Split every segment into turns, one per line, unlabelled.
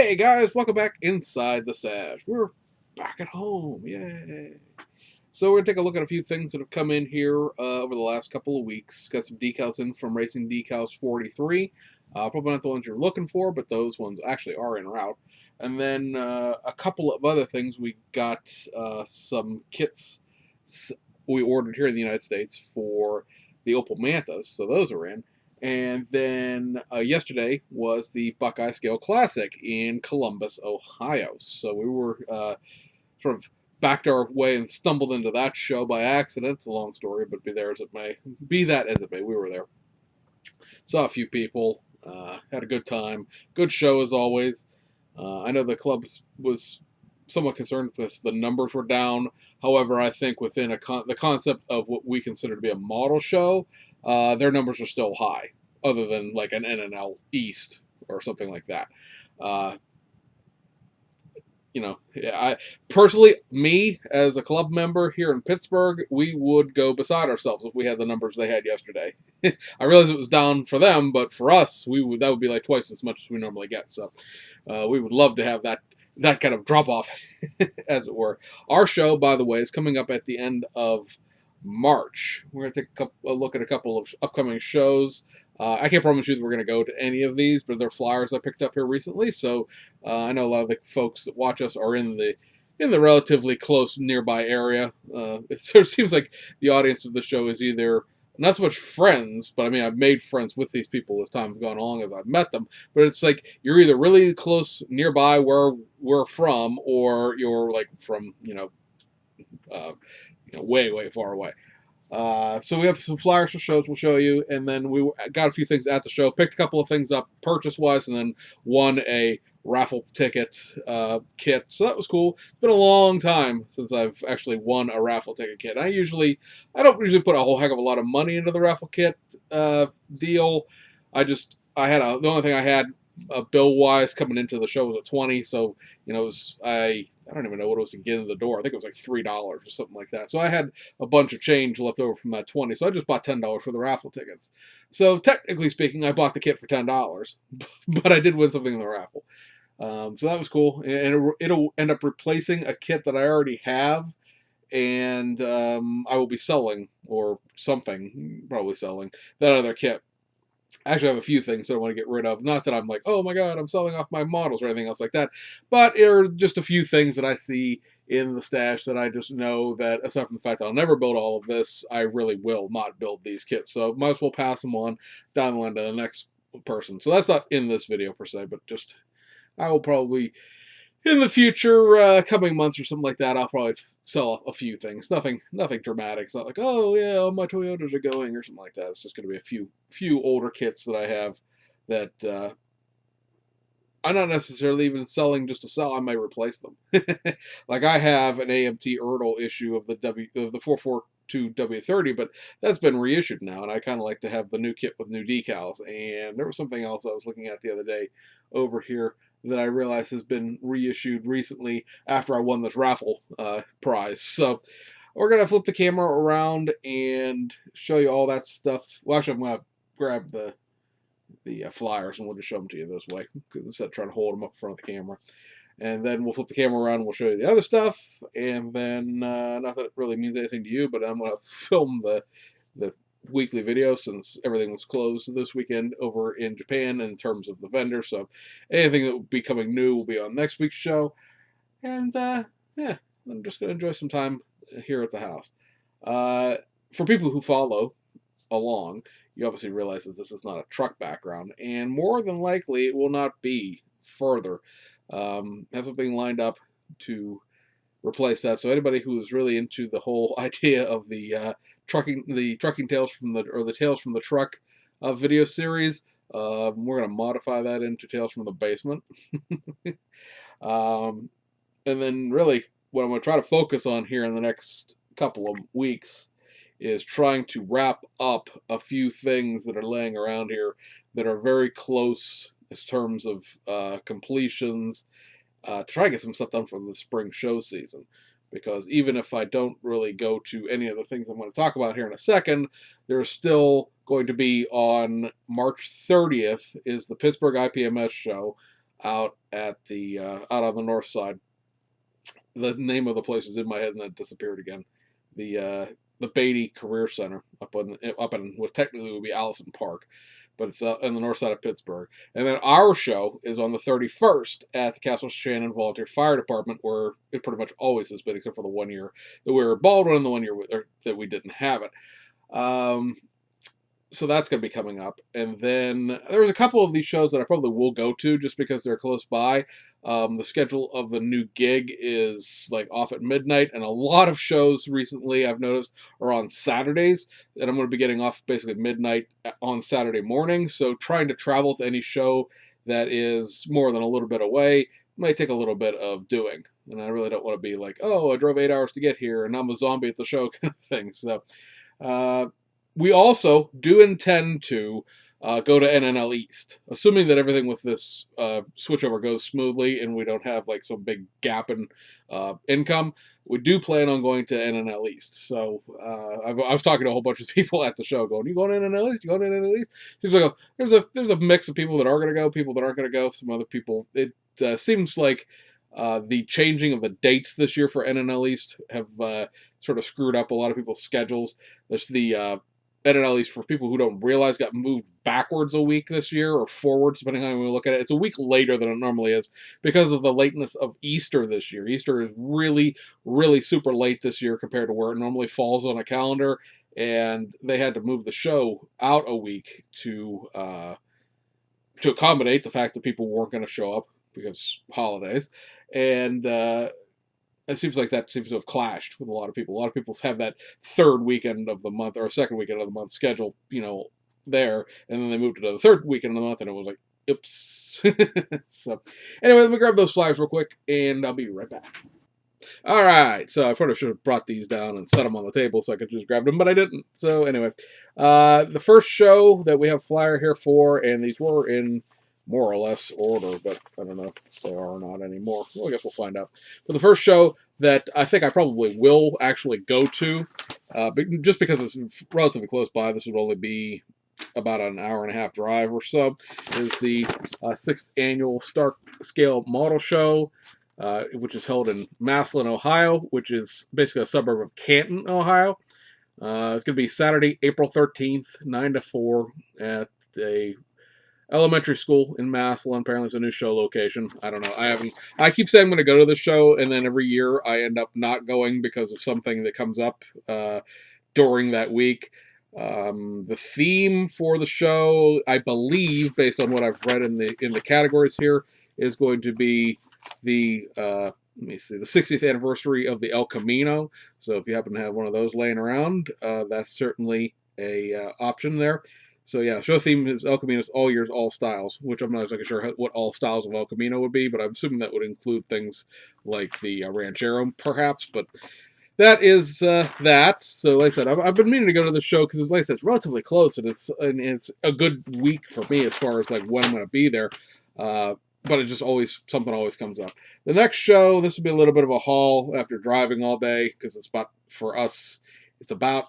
Hey guys, welcome back inside the stash. We're back at home, yay! So we're gonna take a look at a few things that have come in here over the last couple of weeks. Got some decals in from Racing Decals 43. Probably not the ones you're looking for, but those ones actually are en route. And then a couple of other things. We got some kits we ordered here in the United States for the Opal Mantas, so those are in. And then yesterday was the Buckeye Scale Classic in Columbus, Ohio. So we were sort of backed our way and stumbled into that show by accident. It's a long story, but be there as it may. Be that as it may, we were there. Saw a few people, had a good time. Good show as always. I know the club was somewhat concerned because the numbers were down. However, I think within the concept of what we consider to be a model show, their numbers are still high, other than like an NNL East or something like that. Uh, I personally, me as a club member here in Pittsburgh, we would go beside ourselves if we had the numbers they had yesterday. I realize it was down for them, but for us, that would be like twice as much as we normally get. So we would love to have that kind of drop off, as it were. Our show, by the way, is coming up at the end of March. We're going to take a look at a couple of upcoming shows. I can't promise you that we're going to go to any of these, but they're flyers I picked up here recently. So I know a lot of the folks that watch us are in the relatively close nearby area. It sort of seems like the audience of the show is either not so much friends, but I mean I've made friends with these people as time has gone along as I've met them. But it's like you're either really close nearby where we're from, or you're like from way far away. So we have some flyers for shows we'll show you, and then we got a few things at the show, picked a couple of things up purchase-wise, and then won a raffle ticket kit. So that was cool. It's been a long time since I've actually won a raffle ticket kit. I don't usually put a whole heck of a lot of money into the raffle kit deal. The only thing I had bill-wise coming into the show was a 20, so I don't even know what it was to get in the door. I think it was like $3 or something like that. So I had a bunch of change left over from that 20. So I just bought $10 for the raffle tickets. So technically speaking, I bought the kit for $10, but I did win something in the raffle. So that was cool. And it'll end up replacing a kit that I already have. And I will be selling, or something, probably selling, that other kit. I actually have a few things that I want to get rid of. Not that I'm like, oh my god, I'm selling off my models or anything else like that. But there are just a few things that I see in the stash that I just know that, aside from the fact that I'll never build all of this, I really will not build these kits. So might as well pass them on down the line to the next person. So that's not in this video per se, but just I will probably in the future, coming months or something like that, I'll probably sell a few things. Nothing dramatic. It's not like, oh yeah, all my Toyotas are going or something like that. It's just going to be a few older kits that I have that I'm not necessarily even selling just to sell. I might replace them. Like I have an AMT Erdl issue of the 442 W30, but that's been reissued now, and I kind of like to have the new kit with new decals. And there was something else I was looking at the other day over here that I realized has been reissued recently after I won this raffle prize. So we're going to flip the camera around and show you all that stuff. Well, actually, I'm going to grab the flyers and we'll just show them to you this way instead of trying to hold them up in front of the camera. And then we'll flip the camera around and we'll show you the other stuff. And then, not that it really means anything to you, but I'm going to film the weekly video since everything was closed this weekend over in Japan in terms of the vendor. So anything that will be coming new will be on next week's show. And yeah, I'm just going to enjoy some time here at the house. For people who follow along, you obviously realize that this is not a truck background, and more than likely it will not be further. Have something lined up to replace that. So anybody who is really into the whole idea of the trucking tales from the tales from the truck video series, we're going to modify that into tales from the basement. And then really what I'm going to try to focus on here in the next couple of weeks is trying to wrap up a few things that are laying around here that are very close in terms of completions, to try to get some stuff done for the spring show season. Because even if I don't really go to any of the things I'm going to talk about here in a second, there's still going to be on March 30th is the Pittsburgh IPMS show. out at the out on the north side. The name of the place is in my head and then disappeared again. The Beatty Career Center up in what technically would be Allison Park, but it's on the north side of Pittsburgh. And then our show is on the 31st at the Castle Shannon Volunteer Fire Department, where it pretty much always has been, except for the 1 year that we were at Baldwin and the 1 year that we didn't have it. So that's going to be coming up. And then there's a couple of these shows that I probably will go to just because they're close by. The schedule of the new gig is like off at midnight, and a lot of shows recently I've noticed are on Saturdays, and I'm going to be getting off basically midnight on Saturday morning. So trying to travel to any show that is more than a little bit away might take a little bit of doing. And I really don't want to be like, oh, I drove 8 hours to get here, and I'm a zombie at the show kind of thing. So, we also do intend to go to NNL East, assuming that everything with this switchover goes smoothly and we don't have like some big gap in income. We do plan on going to NNL East. So I was talking to a whole bunch of people at the show, going, "You going to NNL East? You going to NNL East?" Seems like there's a mix of people that are going to go, people that aren't going to go. Some other people. It seems like the changing of the dates this year for NNL East have sort of screwed up a lot of people's schedules. There's the NNL East, for people who don't realize, got moved backwards a week this year, or forwards, depending on how we look at it. It's a week later than it normally is because of the lateness of Easter this year. Easter is really, really super late this year compared to where it normally falls on a calendar, and they had to move the show out a week to accommodate the fact that people weren't going to show up because holidays, and it seems like that seems to have clashed with a lot of people. A lot of people have that third weekend of the month or second weekend of the month scheduled, there, and then they moved it to the third weekend of the month, and it was like, oops. So, anyway, let me grab those flyers real quick, and I'll be right back. All right, so I probably should have brought these down and set them on the table so I could just grab them, but I didn't. So anyway, the first show that we have flyer here for, and these were in more or less order, but I don't know if they are or not anymore. Well, I guess we'll find out. But the first show that I think I probably will actually go to, just because it's relatively close by, this would only be about an hour and a half drive or so, is the 6th annual Stark Scale Model Show, which is held in Massillon, Ohio, which is basically a suburb of Canton, Ohio. It's going to be Saturday, April 13th, 9 to 4 at a elementary school in Massillon. Apparently, it's a new show location. I don't know. I keep saying I'm going to go to the show, and then every year I end up not going because of something that comes up during that week. The theme for the show, I believe, based on what I've read in the categories here, is going to be the let me see, the 60th anniversary of the El Camino. So if you happen to have one of those laying around, that's certainly a option there. So yeah, show theme is El Camino's all years, all styles, which I'm not exactly sure what all styles of El Camino would be, but I'm assuming that would include things like the Ranchero, perhaps. But that is that. So, like I said, I've been meaning to go to the show because, like I said, it's relatively close, and it's a good week for me as far as like when I'm going to be there. But it just something always comes up. The next show, this will be a little bit of a haul after driving all day because for us, it's about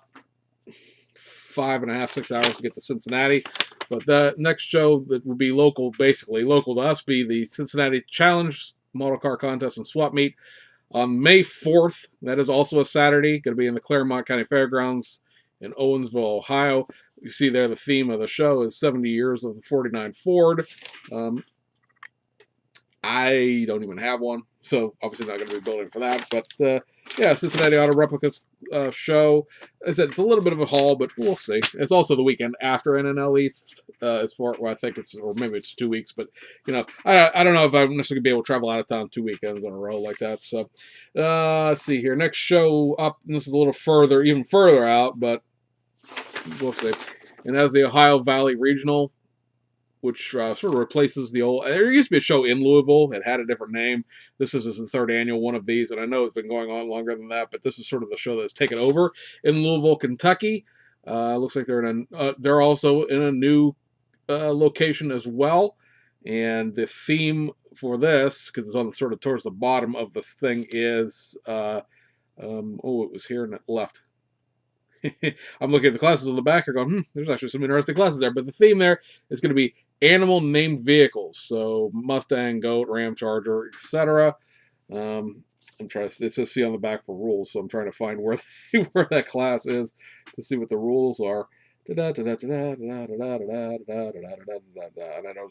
5.5, 6 hours to get to Cincinnati. But the next show that would be basically local to us, be the Cincinnati Challenge Model Car Contest and Swap Meet on May 4th. That is also a Saturday. Going to be in the Claremont County Fairgrounds in Owensville, Ohio. You see there the theme of the show is 70 years of the 49 Ford. I don't even have one, so obviously not going to be building for that. But yeah, Cincinnati Auto Replicas show. As I said, it's a little bit of a haul, but we'll see. It's also the weekend after NNL East, as far I think it's, or maybe it's 2 weeks. But I don't know if I'm necessarily going to be able to travel out of town 2 weekends in a row like that. So let's see here. Next show up, and this is a little even further out, but we'll see. And that was the Ohio Valley Regional, which sort of replaces the old. There used to be a show in Louisville. It had a different name. This is the third annual one of these, and I know it's been going on longer than that, but this is sort of the show that's taken over in Louisville, Kentucky. Looks like they're also in a new location as well, and the theme for this, because it's on sort of towards the bottom of the thing, is it was here and it left. I'm looking at the classes on the back. I'm going, there's actually some interesting classes there. But the theme there is going to be animal named vehicles. So Mustang, Goat, Ram, Charger, etc. I'm trying to. It says see on the back for rules, so I'm trying to find where where that class is to see what the rules are. And I don't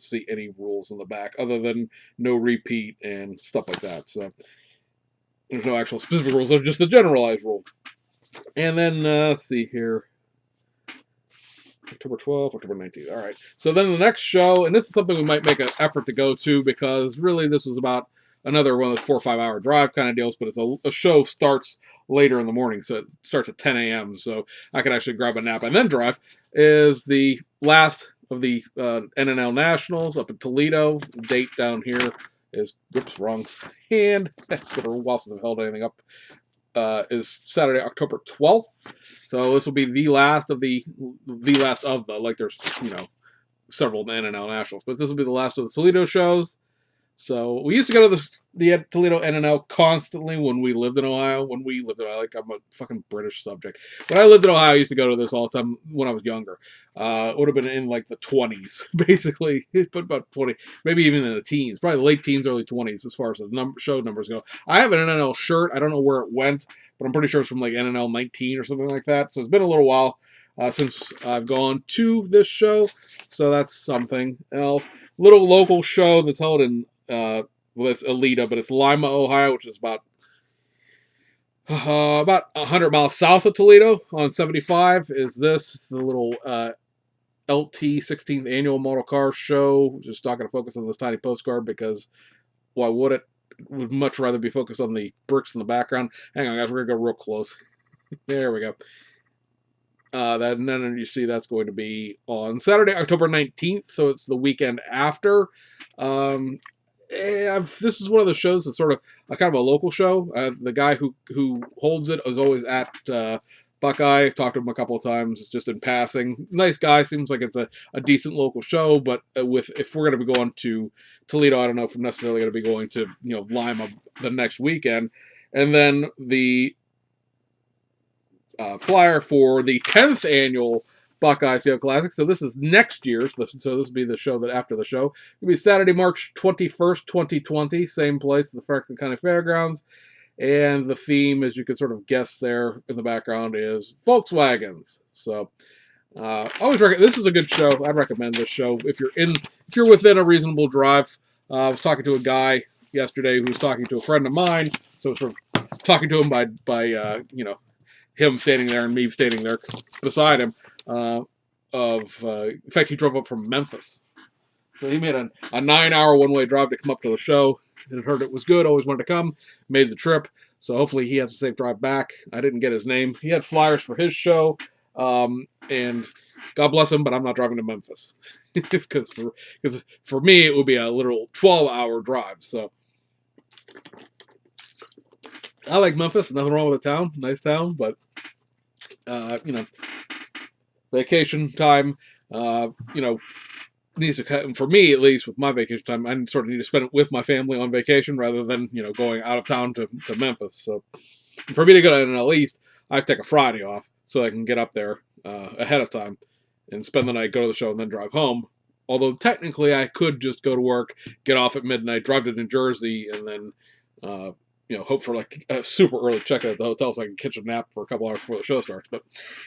see any rules on the back other than no repeat and stuff like that. So there's no actual specific rules. There's just the generalized rule. And then let's see here. October 12th, October 19th. All right. So then the next show, and this is something we might make an effort to go to because really this is about another one of those 4 or 5 hour drive kind of deals, but it's a show starts later in the morning, so it starts at 10 a.m. So I can actually grab a nap and then drive. Is the last of the NNL Nationals up in Toledo. The date down here is, whoops, wrong hand. It's been a while since I've held anything up. Is Saturday, October 12th. So this will be the last of the like there's several NNL Nationals, but this will be the last of the Toledo shows. So we used to go to the Toledo NNL constantly when we lived in Ohio. Like I'm a fucking British subject. When I lived in Ohio, I used to go to this all the time when I was younger. It would have been in like the 20s, basically. But about 20, maybe even in the teens, probably late teens, early 20s, as far as the show numbers go. I have an NNL shirt. I don't know where it went, but I'm pretty sure it's from like NNL 19 or something like that. So it's been a little while since I've gone to this show. So that's something else. Little local show that's held in well, it's Alita, but it's Lima, Ohio, which is about 100 miles south of Toledo on 75. Is this? It's the little LT 16th annual model car show. Just not going to focus on this tiny postcard because why would it? Would much rather be focused on the bricks in the background. Hang on, guys, we're gonna go real close. There we go. Then you see that's going to be on Saturday, October 19th, so it's the weekend after. This is one of the shows that's sort of a kind of a local show. The guy who holds it is always at Buckeye. I've talked to him a couple of times just in passing. Nice guy. Seems like it's a decent local show, but if we're going to be going to Toledo, I don't know if I'm necessarily going to be going to Lima the next weekend. And then the flyer for the 10th annual Buckeye Seal Classic. So this is next year's. So this will be the show that after the show. It'll be Saturday, March 21st, 2020. Same place, the Franklin County Fairgrounds. And the theme, as you can sort of guess there in the background, is Volkswagens. So always this is a good show. I'd recommend this show if you're within a reasonable drive. I was talking to a guy yesterday who was talking to a friend of mine. So sort of talking to him by him standing there and me standing there beside him. In fact, he drove up from Memphis. So he made a 9-hour one-way drive to come up to the show. Had heard it was good, always wanted to come, made the trip. So hopefully he has a safe drive back. I didn't get his name. He had flyers for his show, and God bless him, but I'm not driving to Memphis. Because for me, it would be a literal 12-hour drive. So I like Memphis. Nothing wrong with the town. Nice town, but vacation time, needs to cut. For me, at least, with my vacation time, I sort of need to spend it with my family on vacation rather than going out of town to Memphis. So for me to go to at least, I take a Friday off so I can get up there ahead of time and spend the night, go to the show, and then drive home. Although technically, I could just go to work, get off at midnight, drive to New Jersey, and then hope for like a super early check-in at the hotel so I can catch a nap for a couple hours before the show starts. But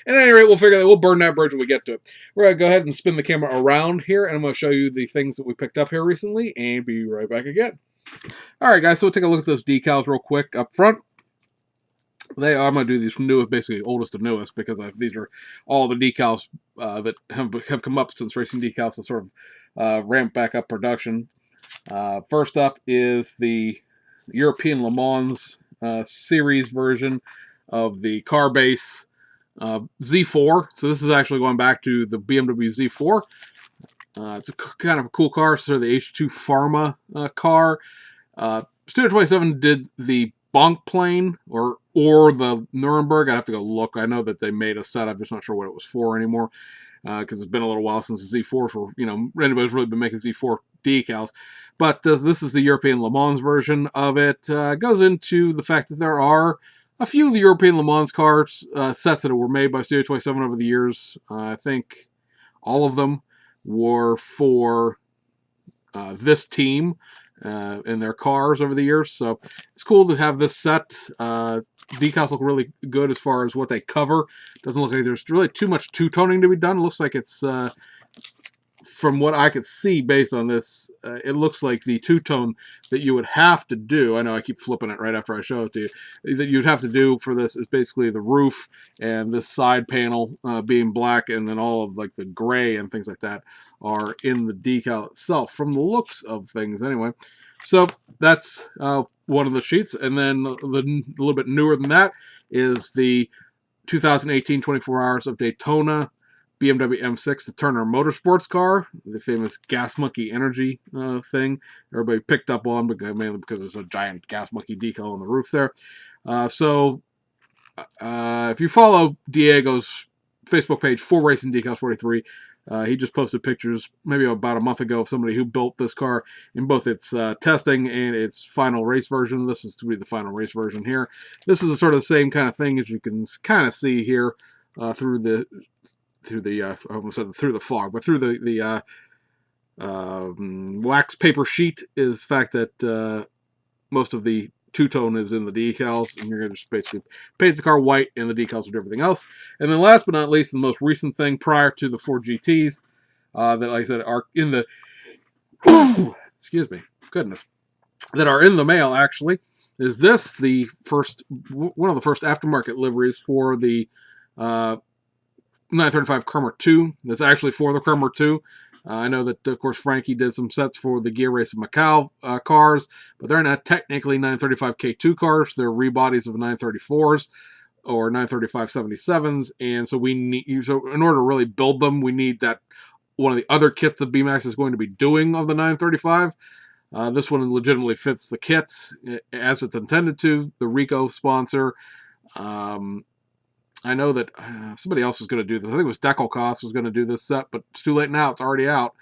at any rate, we'll burn that bridge when we get to it. We're going to go ahead and spin the camera around here, and I'm going to show you the things that we picked up here recently, and be right back again. All right, guys, so we'll take a look at those decals real quick up front. I'm going to do these from newest, basically oldest to newest, because these are all the decals that have come up since Racing Decals to sort of ramp back up production. First up is the European Le Mans series version of the Carbase Z4. So this is actually going back to the BMW Z4. It's a kind of a cool car. So the H2 Pharma car. Studio 27 did the Bonk plane or the Nuremberg. I have to go look. I know that they made a set. I'm just not sure what it was for anymore because it's been a little while since the Z4 for anybody's really been making Z4 decals. But this is the European Le Mans version of it. Goes into the fact that there are a few of the European Le Mans cars sets that were made by Studio 27 over the years. I think all of them were for this team in their cars over the years. So it's cool to have this set. Decals look really good as far as what they cover. Doesn't look like there's really too much two-toning to be done. It looks like it's, from what I could see based on this, it looks like the two-tone that you would have to do, I know I keep flipping it right after I show it to you, that you'd have to do for this is basically the roof and this side panel being black, and then all of like the gray and things like that are in the decal itself, from the looks of things anyway. So that's one of the sheets. And then a little bit newer than that is the 2018 24 Hours of Daytona BMW M6, the Turner Motorsports car, the famous Gas Monkey Energy thing. Everybody picked up on, mainly because there's a giant Gas Monkey decal on the roof there. So if you follow Diego's Facebook page, For Racing Decals 43, he just posted pictures maybe about a month ago of somebody who built this car in both its testing and its final race version. This is to be the final race version here. This is a sort of the same kind of thing as you can kind of see here through the I almost said through the fog, but through the wax paper sheet is the fact that most of the two-tone is in the decals, and you're going to just basically paint the car white, and the decals will do everything else. And then last but not least, the most recent thing prior to the Ford GTs that, like I said, are in the excuse me, goodness, that are in the mail actually, is this the first, one of the first aftermarket liveries for the 935 Cremer 2. That's actually for the Cremer 2. I know that, of course, Frankie did some sets for the Gear Race of Macau cars, but they're not technically 935 K2 cars. They're rebodies of 934s or 935 77s, and so we need, so in order to really build them, we need that one of the other kits that BMAX is going to be doing of the 935. This one legitimately fits the kit as it's intended to. The Rico sponsor. I know that somebody else was going to do this. I think it was Decals was going to do this set, but it's too late now. It's already out.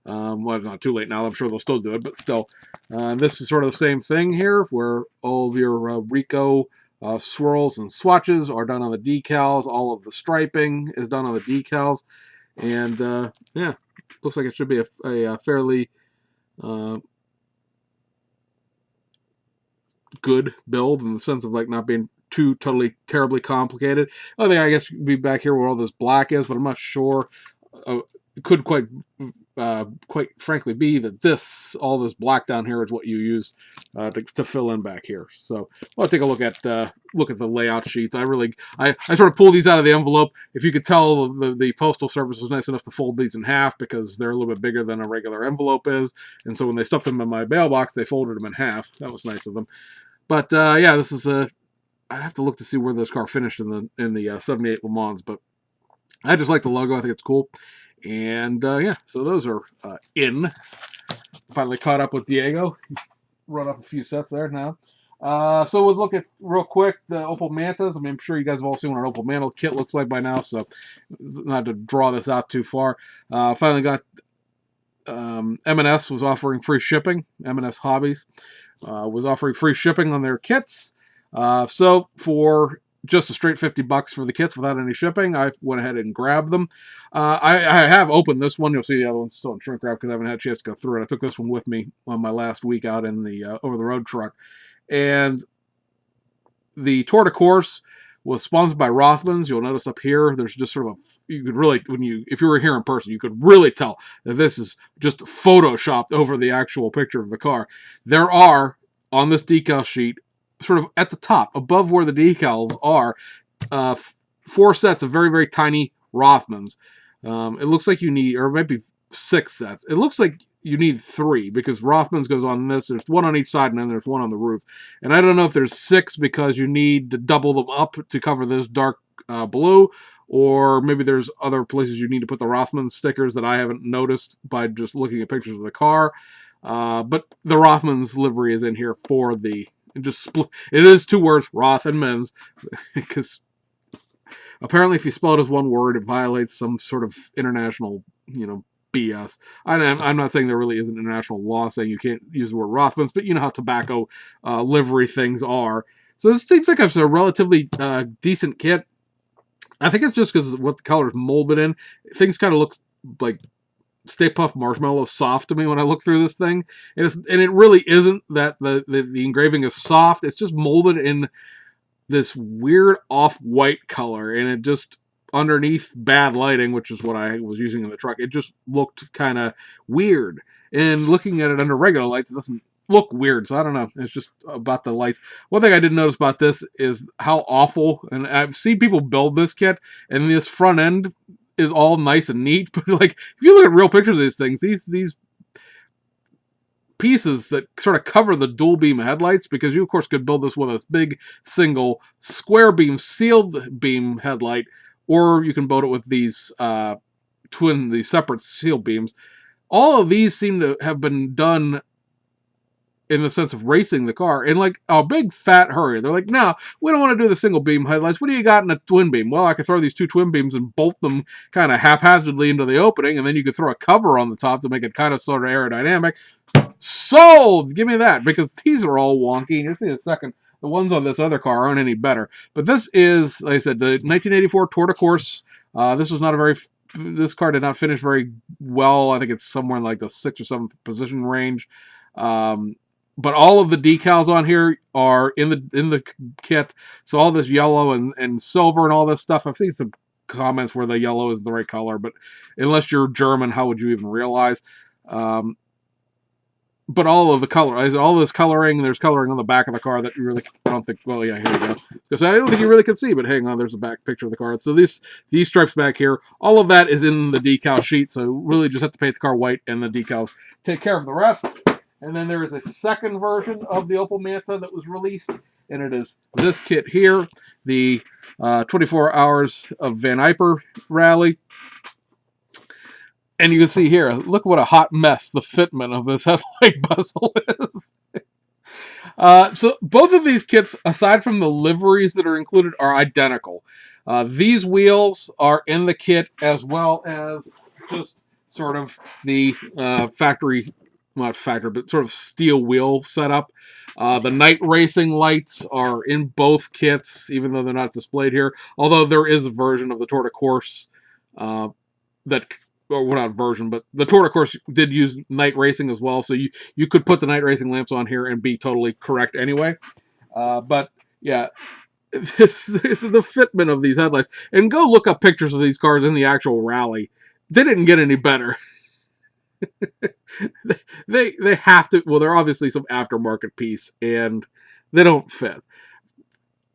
Well, it's not too late now. I'm sure they'll still do it, but still. This is sort of the same thing here, where all of your Rico swirls and swatches are done on the decals. All of the striping is done on the decals. And, yeah, looks like it should be a fairly good build in the sense of like not being too totally terribly complicated. I think I guess be back here where all this black is, but I'm not sure. It could quite frankly be that all this black down here is what you use to fill in back here. So we'll take a look at the layout sheets. I sort of pulled these out of the envelope. If you could tell, the Postal Service was nice enough to fold these in half because they're a little bit bigger than a regular envelope is. And so when they stuffed them in my mailbox, they folded them in half. That was nice of them. But yeah, this is I'd have to look to see where this car finished in the 78 Le Mans, but I just like the logo. I think it's cool. And yeah, so those are in. Finally caught up with Diego. Run up a few sets there now. So we'll look at real quick the Opel Mantas. I mean, I'm sure you guys have all seen what an Opel Manta kit looks like by now, so not to draw this out too far. Finally got M&S was offering free shipping. M&S Hobbies was offering free shipping on their kits. So for just a straight $50 for the kits without any shipping, I went ahead and grabbed them. I have opened this one. You'll see the other one's still in shrink wrap because I haven't had a chance to go through it. I took this one with me on my last week out in the over-the-road truck. And the Tour de Course was sponsored by Rothmans. You'll notice up here, there's just sort of you could really, if you were here in person, you could really tell that this is just photoshopped over the actual picture of the car. There are, on this decal sheet, sort of at the top, above where the decals are, 4 sets of very, very tiny Rothmans. It looks like you need, or maybe 6 sets. It looks like you need 3 because Rothmans goes on this. There's one on each side and then there's one on the roof. And I don't know if there's 6 because you need to double them up to cover this dark blue, or maybe there's other places you need to put the Rothmans stickers that I haven't noticed by just looking at pictures of the car. But the Rothmans livery is in here for the, it is 2 words, Roth and Men's, because apparently if you spell it as one word, it violates some sort of international, BS. I'm not saying there really is an international law saying you can't use the word Rothmans, but you know how tobacco livery things are. So this seems like it's a relatively decent kit. I think it's just because what the color is molded in. Things kind of looks like Stay Puft Marshmallow soft to me when I look through this thing. And it really isn't that the engraving is soft. It's just molded in this weird off-white color, and it just, underneath bad lighting, which is what I was using in the truck, it just looked kind of weird. And looking at it under regular lights, it doesn't look weird, so I don't know. It's just about the lights. One thing I didn't notice about this is how awful, and I've seen people build this kit, and this front end is all nice and neat, but like, if you look at real pictures of these things, these pieces that sort of cover the dual beam headlights, because you of course could build this with a big single square beam sealed beam headlight, or you can build it with these these separate sealed beams. All of these seem to have been done in the sense of racing the car in like a big fat hurry. They're like, no, we don't want to do the single beam headlights. What do you got in a twin beam? Well, I could throw these two twin beams and bolt them kind of haphazardly into the opening, and then you could throw a cover on the top to make it kind of sort of aerodynamic. Sold! Give me that, because these are all wonky, and you'll see in a second, the ones on this other car aren't any better. But this is, like I said, the 1984 Tour de Course. This was not a very... This car did not finish very well. I think it's somewhere in like the 6th or 7th position range. But all of the decals on here are in the kit. So all this yellow and silver and all this stuff. I've seen some comments where the yellow is the right color, but unless you're German, how would you even realize? But all of the color, all this coloring, there's coloring on the back of the car that you really, I don't think, well, yeah, here you go. Because I don't think you really can see, but hang on, there's a back picture of the car. So these stripes back here, all of that is in the decal sheet, so really just have to paint the car white, and the decals take care of the rest. And then there is a second version of the Opel Manta that was released, and it is this kit here, the 24 Hours of Van Yper Rally. And you can see here, look what a hot mess the fitment of this headlight bezel is. So both of these kits, aside from the liveries that are included, are identical. These wheels are in the kit, as well as just sort of the factory, not factory, but sort of steel wheel setup. The night racing lights are in both kits, even though they're not displayed here. Although there is a version of the Tour de Course that... or well, not version, but the Tour de Course did use night racing as well, so you could put the night racing lamps on here and be totally correct anyway. But yeah, this is the fitment of these headlights. And go look up pictures of these cars in the actual rally. They didn't get any better. they have to. Well, they're obviously some aftermarket piece, and they don't fit.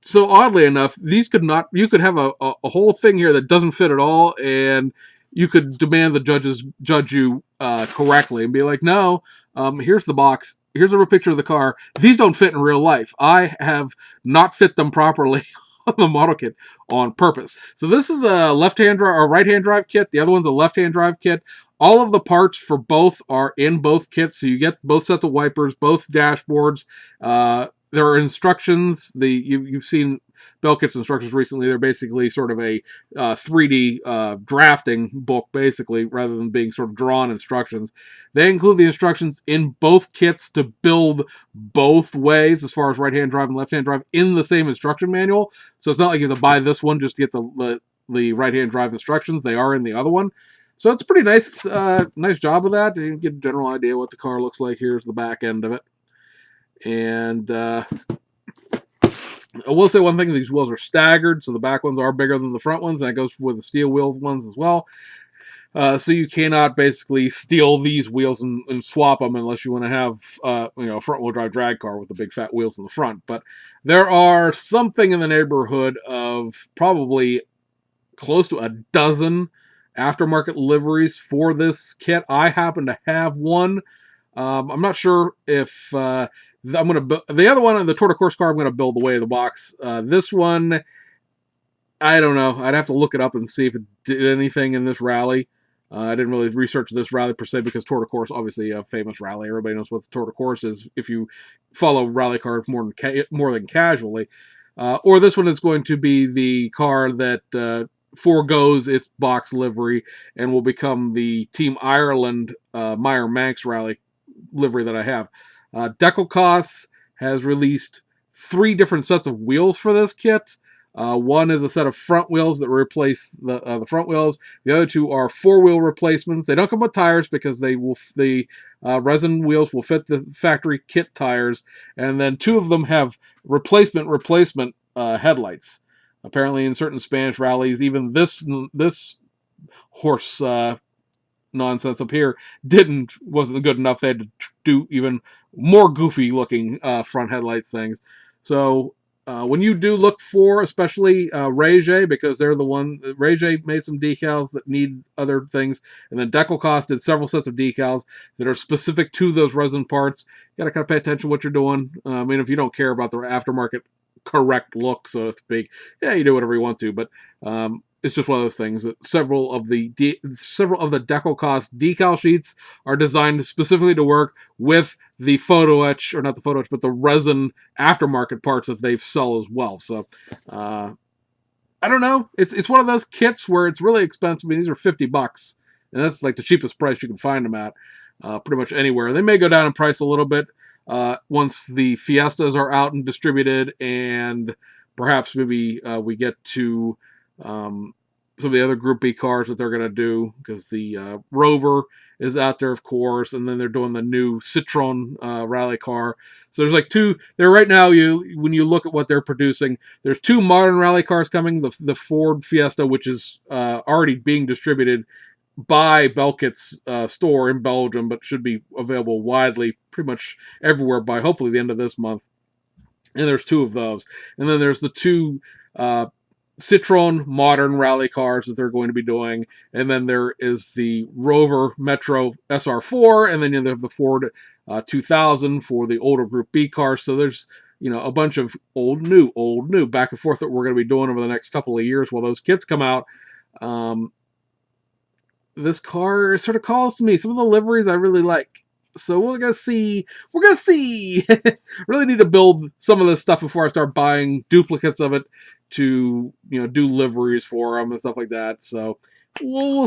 So oddly enough, these could not. You could have a whole thing here that doesn't fit at all, and you could demand the judges judge you correctly and be like, no, here's the box. Here's a picture of the car. These don't fit in real life. I have not fit them properly on the model kit on purpose. So this is a left-hand drive or right-hand drive kit. The other one's a left-hand drive kit. All of the parts for both are in both kits. So you get both sets of wipers, both dashboards. There are instructions. You've seen Belkit's instructions recently. They're basically sort of a 3D drafting book, basically, rather than being sort of drawn instructions. They include the instructions in both kits to build both ways, as far as right-hand drive and left-hand drive, in the same instruction manual. So it's not like you have to buy this one just to get the right-hand drive instructions. They are in the other one. So it's a pretty nice nice job of that. You get a general idea what the car looks like. Here's the back end of it. And I will say one thing, these wheels are staggered, so the back ones are bigger than the front ones, and that goes with the steel wheels ones as well. So you cannot basically steal these wheels and swap them unless you want to have a front-wheel drive drag car with the big fat wheels in the front. But there are something in the neighborhood of probably close to a dozen aftermarket liveries for this kit. I happen to have one. I'm not sure if... I'm going to build the other one on the Tour de Course car. I'm going to build away the box. This one, I don't know. I'd have to look it up and see if it did anything in this rally. I didn't really research this rally per se because Tour de Course, obviously a famous rally. Everybody knows what the Tour de Course is if you follow rally cars more than casually. Or this one is going to be the car that foregoes its box livery and will become the Team Ireland Meyer Manx rally livery that I have. Decals has released 3 different sets of wheels for this kit. One is a set of front wheels that replace the front wheels. The other 2 are 4-wheel replacements. They don't come with tires because the resin wheels will fit the factory kit tires, and then 2 of them have replacement headlights. Apparently, in certain Spanish rallies, even this horse nonsense up here wasn't good enough. They had to do even more goofy looking front headlight things. So when you do look for, especially Rege, because they're the one, Rege made some decals that need other things, and then Decals did several sets of decals that are specific to those resin parts. You gotta kind of pay attention to what you're doing. I mean, if you don't care about the aftermarket correct look, so to speak, yeah, you do whatever you want to, but it's just one of those things that several of the Decals decal sheets are designed specifically to work with the photo etch, or not the photo etch, but the resin aftermarket parts that they sell as well. So, I don't know. It's one of those kits where it's really expensive. I mean, these are $50, and that's like the cheapest price you can find them at, pretty much anywhere. They may go down in price a little bit once the Fiestas are out and distributed, and perhaps maybe we get to some of the other Group B cars that they're going to do, because the Rover is out there, of course, and then they're doing the new Citroen rally car. So there's like 2 there right now. When you look at what they're producing, there's 2 modern rally cars coming. The Ford Fiesta, which is already being distributed by Belkit's store in Belgium, but should be available widely, pretty much everywhere by hopefully the end of this month. And there's 2 of those, and then there's the 2 Citroen modern rally cars that they're going to be doing, and then there is the Rover Metro SR4, and then you have the Ford 2000 for the older Group B cars. So there's a bunch of old new back and forth that we're going to be doing over the next couple of years while those kits come out. This car sort of calls to me. Some of the liveries I really like. So we're gonna see. Really need to build some of this stuff before I start buying duplicates of it to do liveries for them and stuff like that. So we'll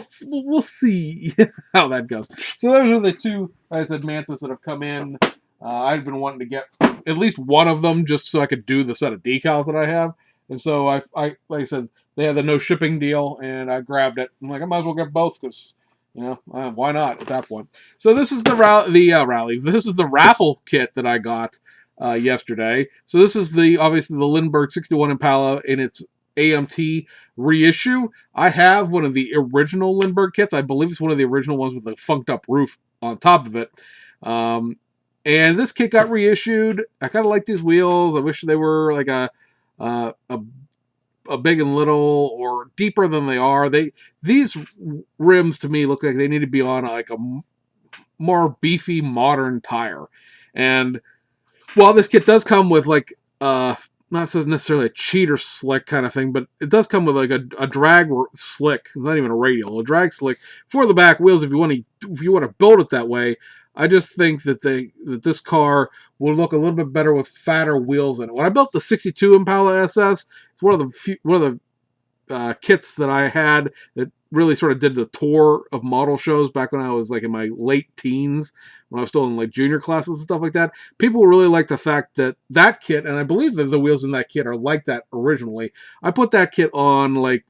see how that goes. So those are the 2, like I said, Mantis that have come in. I've been wanting to get at least one of them just so I could do the set of decals that I have. And so I like I said, they had the no shipping deal, and I grabbed it. I'm like, I might as well get both because. Why not at that point? So this is the rally. This is the raffle kit that I got yesterday. So this is obviously the Lindbergh 61 Impala in its AMT reissue. I have one of the original Lindbergh kits. I believe it's one of the original ones with the funked up roof on top of it. And this kit got reissued. I kind of like these wheels. I wish they were like a big and little or deeper than they are. These rims to me look like they need to be on like a more beefy modern tire. And while this kit does come with like not so necessarily a cheater slick kind of thing, but it does come with like a drag slick. It's not even a radial, a drag slick for the back wheels. If you want to build it that way, I just think that this car will look a little bit better with fatter wheels in it. When I built the 62 Impala SS, it's one of the kits that I had that really sort of did the tour of model shows back when I was like in my late teens, when I was still in like junior classes and stuff like that. People really like the fact that kit, and I believe that the wheels in that kit are like that originally. I put that kit on like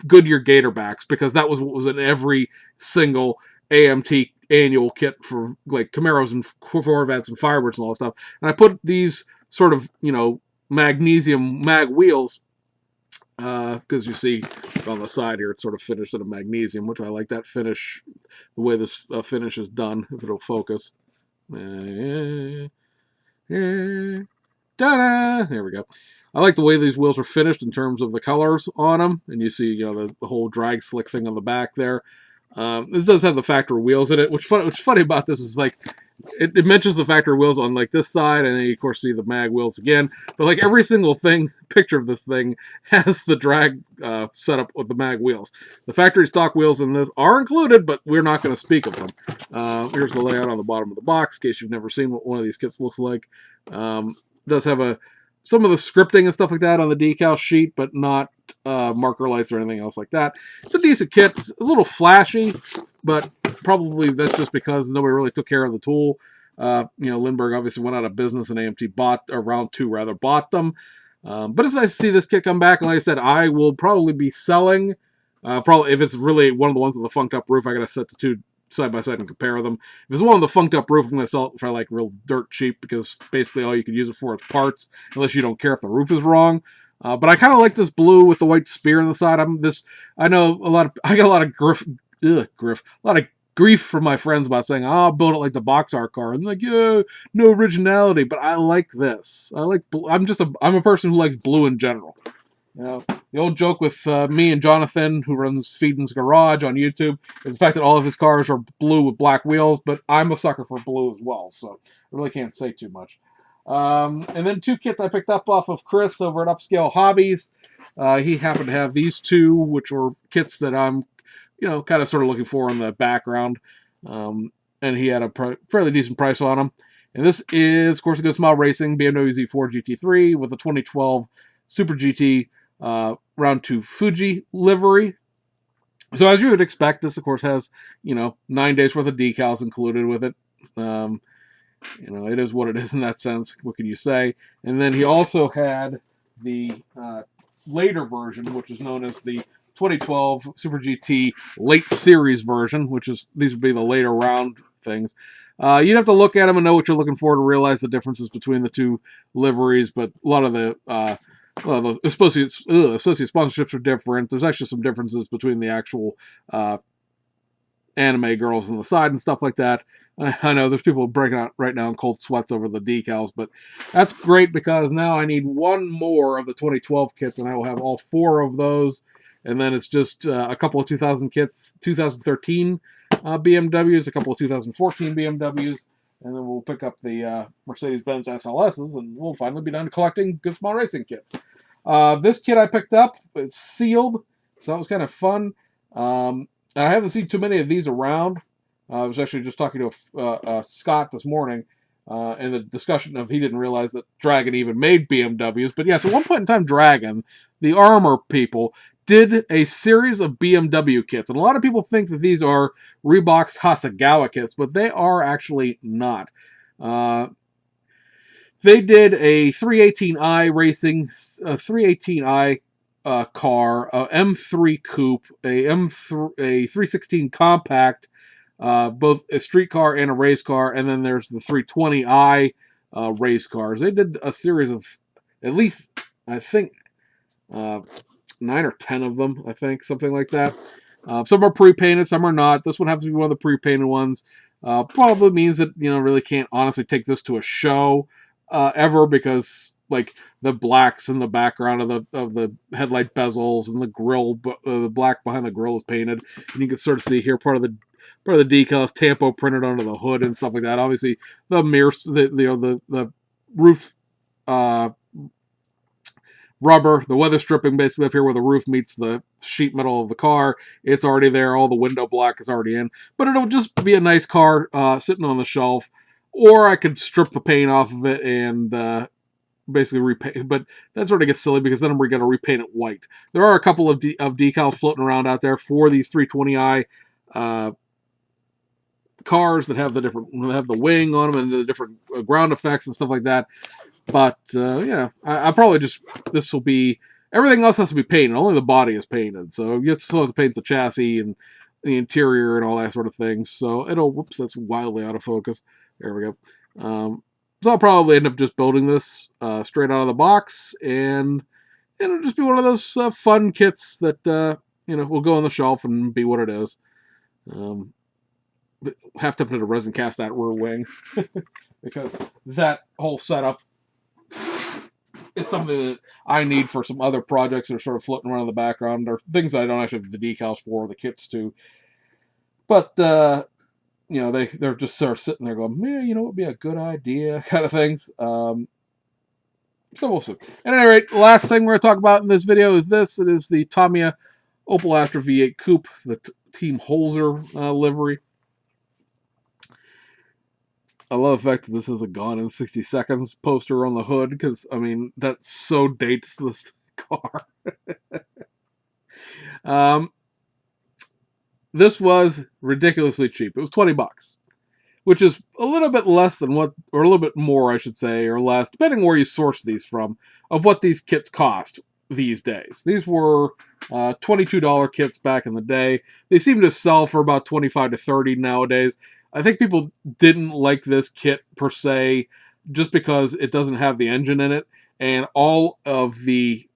Goodyear Gatorbacks because that was what was in every single AMT annual kit for like Camaros and Corvettes and Firebirds and all that stuff. And I put these sort of, magnesium mag wheels because you see on the side here it's sort of finished in a magnesium, which I like that finish, the way this finish is done, if it'll focus. Ta-da! There we go. I like the way these wheels are finished in terms of the colors on them, and you see, the whole drag slick thing on the back there. This does have the factory wheels in it. What's funny about this is like it mentions the factory wheels on like this side, and then you of course see the mag wheels again. But like every single picture of this thing has the drag setup with the mag wheels. The factory stock wheels in this are included, but we're not going to speak of them. Here's the layout on the bottom of the box, in case you've never seen what one of these kits looks like. It does have some of the scripting and stuff like that on the decal sheet, but not marker lights or anything else like that. It's a decent kit. It's a little flashy, but probably that's just because nobody really took care of the tool. Lindbergh obviously went out of business, and AMT round two rather bought them. But it's nice to see this kit come back. And like I said, I will probably be selling. Probably if it's really one of the ones with the funked up roof, I gotta set the two side by side and compare them. If it's one with the funked up roof, I'm gonna sell it for like real dirt cheap, because basically all you can use it for is parts, unless you don't care if the roof is wrong. But I kind of like this blue with the white spear on the side. I know I got a lot of a lot of grief from my friends about saying, "Oh, I'll build it like the box art car," and like, yeah, no originality. But I like this. I'm a person who likes blue in general. The old joke with me and Jonathan, who runs Feedin's Garage on YouTube, is the fact that all of his cars are blue with black wheels, but I'm a sucker for blue as well, so I really can't say too much. And then two kits I picked up off of Chris over at Upscale Hobbies. He happened to have these two, which were kits that I'm, kind of sort of looking for in the background. And he had a fairly decent price on them. And this is, of course, a Good Smile Racing BMW Z4 GT3 with a 2012 Super GT round 2 Fuji livery. So as you would expect, this, of course, has, 9 days worth of decals included with it. It is what it is in that sense. What can you say? And then he also had the later version, which is known as the 2012 Super GT Late Series version, these would be the later round things. You'd have to look at them and know what you're looking for to realize the differences between the two liveries, but a lot of the associate sponsorships are different. There's actually some differences between the actual anime girls on the side and stuff like that. I know there's people breaking out right now in cold sweats over the decals, but that's great, because now I need one more of the 2012 kits, and I will have all 4 of those. And then it's just a couple of 2013 BMWs, a couple of 2014 BMWs, and then we'll pick up the Mercedes-Benz SLSs, and we'll finally be done collecting Good Smile Racing kits. This kit I picked up, it's sealed, so that was kind of fun. And I haven't seen too many of these around. I was actually just talking to Scott this morning, in the discussion of he didn't realize that Dragon even made BMWs. But yes, at one point in time, Dragon, the armor people, did a series of BMW kits. And a lot of people think that these are Reebok's Hasegawa kits, but they are actually not. They did a 318i racing, a 318i car, a M3 coupe, a 316 compact, both a street car and a race car, and then there's the 320i race cars. They did a series of at least, I think, 9 or 10 of them, I think, something like that. Some are pre-painted, some are not. This one happens to be one of the pre-painted ones. Probably means that, really can't honestly take this to a show ever, because like the blacks in the background of the headlight bezels and the grill, the black behind the grill is painted, and you can sort of see here part of the decals, Tampo printed onto the hood and stuff like that. Obviously, the mirrors, the roof rubber, the weather stripping basically up here where the roof meets the sheet metal of the car, it's already there. All the window black is already in, but it'll just be a nice car sitting on the shelf. Or I could strip the paint off of it and basically repaint, but that sort of gets silly, because then we're going to repaint it white. There are a couple of decals floating around out there for these 320i cars that have the wing on them and the different ground effects and stuff like that. But I probably this will be, everything else has to be painted. Only the body is painted, so you still have to paint the chassis and the interior and all that sort of thing. So whoops, that's wildly out of focus. There we go. So I'll probably end up just building this straight out of the box, and it'll just be one of those fun kits that will go on the shelf and be what it is. Half tempted to resin cast that rear wing because that whole setup is something that I need for some other projects that are sort of floating around in the background, or things that I don't actually have the decals for or the kits to. But they're just sort of sitting there going, man, it would be a good idea, kind of things. So we'll see. At any rate, last thing we're going to talk about in this video is this. It is the Tamiya Opel Astra V8 Coupe, the Team Holzer livery. I love the fact that this is a Gone in 60 Seconds poster on the hood, because, that so dates this car. This was ridiculously cheap. It was $20. which is a little bit less than what, or a little bit more, I should say, or less, depending where you source these from, of what these kits cost these days. These were $22 kits back in the day. They seem to sell for about 25 to 30 nowadays. I think people didn't like this kit per se just because it doesn't have the engine in it, and all of the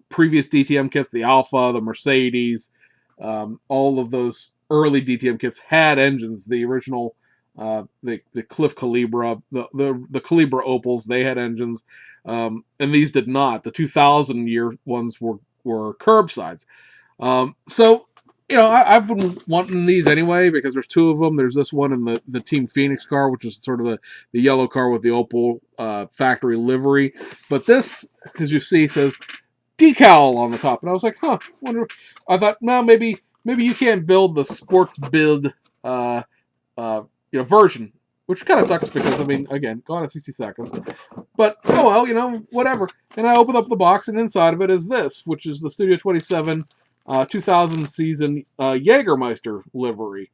previous DTM kits, the Alpha, the Mercedes, all of those early DTM kits had engines. The original, the Cliff Calibra, the Calibra Opals, they had engines, and these did not. The 2000 year ones were curbsides. So, I've been wanting these anyway because there's two of them. There's this one and the Team Phoenix car, which is sort of the yellow car with the Opal factory livery. But this, as you see, says decal on the top, and I was like, wonder. I thought, well, maybe you can't build the sports build, version, which kind of sucks because I mean, again, gone in 60 seconds. But oh well, whatever. And I opened up the box, and inside of it is this, which is the Studio 27 2000 season Jägermeister livery.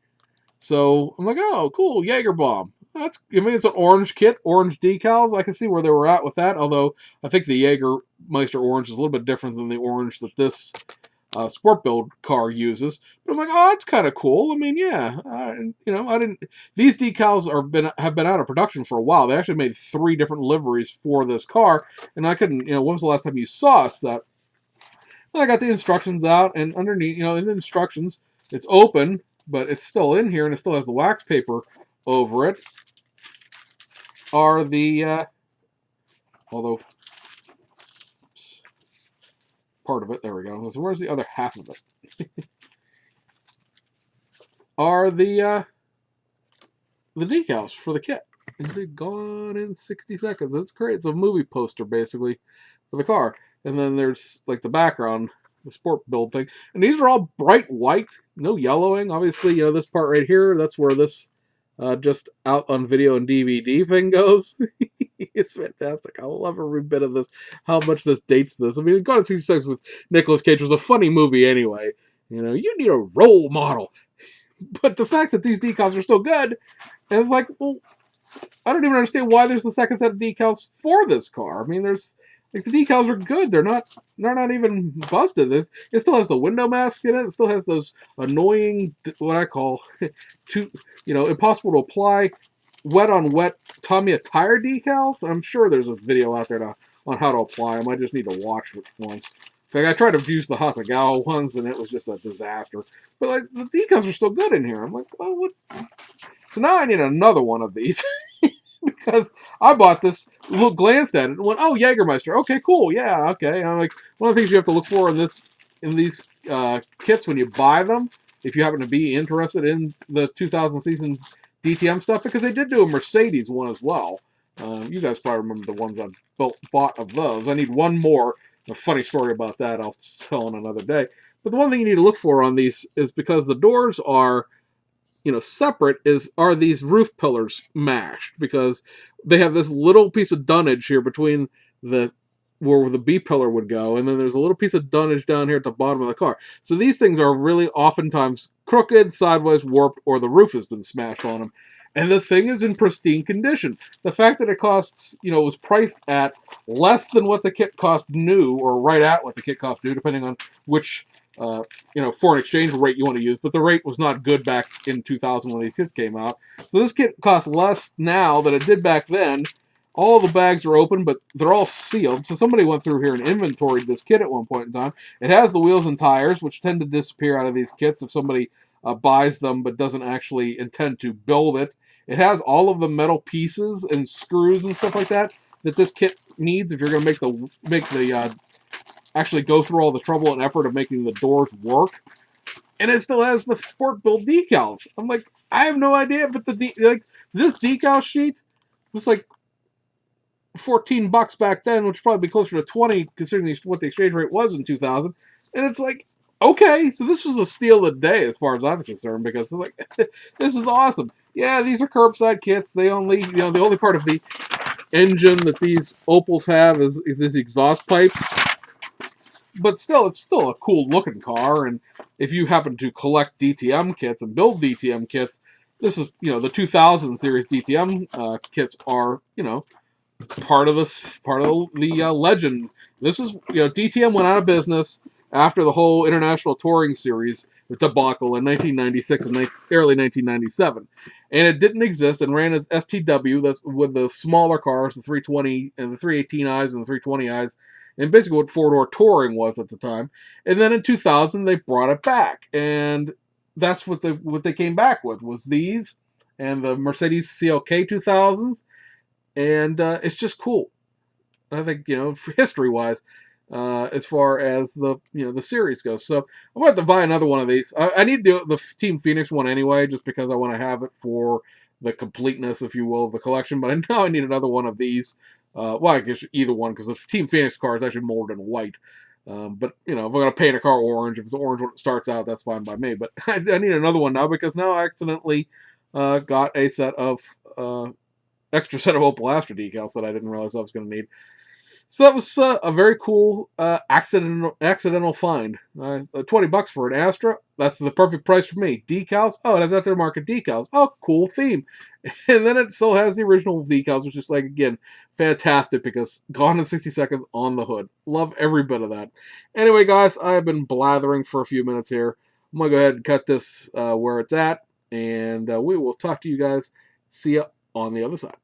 So I'm like, oh, cool, Jaeger bomb. It's an orange kit, orange decals. I can see where they were at with that, although I think the Jägermeister orange is a little bit different than the orange that this sport build car uses. But I'm like, oh, that's kind of cool. I mean, yeah, I didn't. These decals have been out of production for a while. They actually made 3 different liveries for this car, and I couldn't. When was the last time you saw a set? Well, I got the instructions out, and underneath, in the instructions, it's open, but it's still in here, and it still has the wax paper over it. Are the although part of it, there we go. So where's the other half of it? Are the decals for the kit. And they're gone in 60 seconds. That's great. It's a movie poster, basically, for the car. And then there's, like, the background, the sport build thing. And these are all bright white, no yellowing. Obviously, this part right here, that's where this just out on video and DVD thing goes. It's fantastic. I love every bit of this, how much this dates this. I mean, Gone in 60 Seconds with Nicolas Cage was a funny movie anyway. You need a role model. But the fact that these decals are still good, and it's like, well, I don't even understand why there's the second set of decals for this car. I mean, the decals are good. They're not even busted. It still has the window mask in it. It still has those annoying, what I call, impossible to apply, wet on wet Tamiya tire decals. I'm sure there's a video out there on how to apply them. I just need to watch it once. In fact, I tried to use the Hasegawa ones, and it was just a disaster. But like the decals are still good in here. I'm like, well, what? So now I need another one of these because I bought this, glanced at it, and went, "Oh, Jägermeister. Okay, cool. Yeah, okay." And I'm like, one of the things you have to look for in these kits when you buy them, if you happen to be interested in the 2000 season DTM stuff, because they did do a Mercedes one as well. You guys probably remember the ones I bought of those. I need one more. A funny story about that I'll tell on another day. But the one thing you need to look for on these is, because the doors are, separate, are these roof pillars mashed, because they have this little piece of dunnage here between where the B pillar would go, and then there's a little piece of dunnage down here at the bottom of the car. So these things are really oftentimes crooked, sideways, warped, or the roof has been smashed on them. And the thing is in pristine condition. The fact that it costs, was priced at less than what the kit cost new, or right at what the kit cost new, depending on which, foreign exchange rate you want to use. But the rate was not good back in 2000 when these kits came out. So this kit costs less now than it did back then. All the bags are open, but they're all sealed. So somebody went through here and inventoried this kit at one point in time. It has the wheels and tires, which tend to disappear out of these kits if somebody buys them but doesn't actually intend to build it. It has all of the metal pieces and screws and stuff like that this kit needs if you're going to actually go through all the trouble and effort of making the doors work. And it still has the sport build decals. I'm like, I have no idea, but this decal sheet was like $14 back then, which would probably be closer to 20 considering what the exchange rate was in 2000. And it's like, okay, so this was a steal of the day as far as I'm concerned, because like, this is awesome. Yeah, these are curbside kits. They only, the only part of the engine that these Opals have is these exhaust pipes. But still, it's still a cool looking car, and if you happen to collect DTM kits and build DTM kits, This is, the 2000 series DTM kits are, part of the legend. This is, DTM went out of business after the whole international touring series debacle in 1996 and early 1997, and it didn't exist and ran as STW. That's with the smaller cars, the 320 and the 318i's and the 320i's, and basically what four-door touring was at the time. And then in 2000 they brought it back, and that's what they came back with was these and the Mercedes CLK 2000s, and it's just cool. I think history wise, as far as the series goes. So I'm going to have to buy another one of these. I need to do the Team Phoenix one anyway, just because I want to have it for the completeness, if you will, of the collection. But I know I need another one of these. Well, I guess either one, because the Team Phoenix car is actually molded in white. But if I'm going to paint a car orange, if it's orange when it starts out, that's fine by me. But I need another one now, because now I accidentally got a set of extra set of Opel Astra decals that I didn't realize I was going to need. So that was a very cool accidental find. $20 for an Astra. That's the perfect price for me. Decals. Oh, it has aftermarket decals. Oh, cool theme. And then it still has the original decals, which is, like, again, fantastic, because gone in 60 seconds on the hood. Love every bit of that. Anyway, guys, I have been blathering for a few minutes here. I'm going to go ahead and cut this where it's at, and we will talk to you guys. See ya on the other side.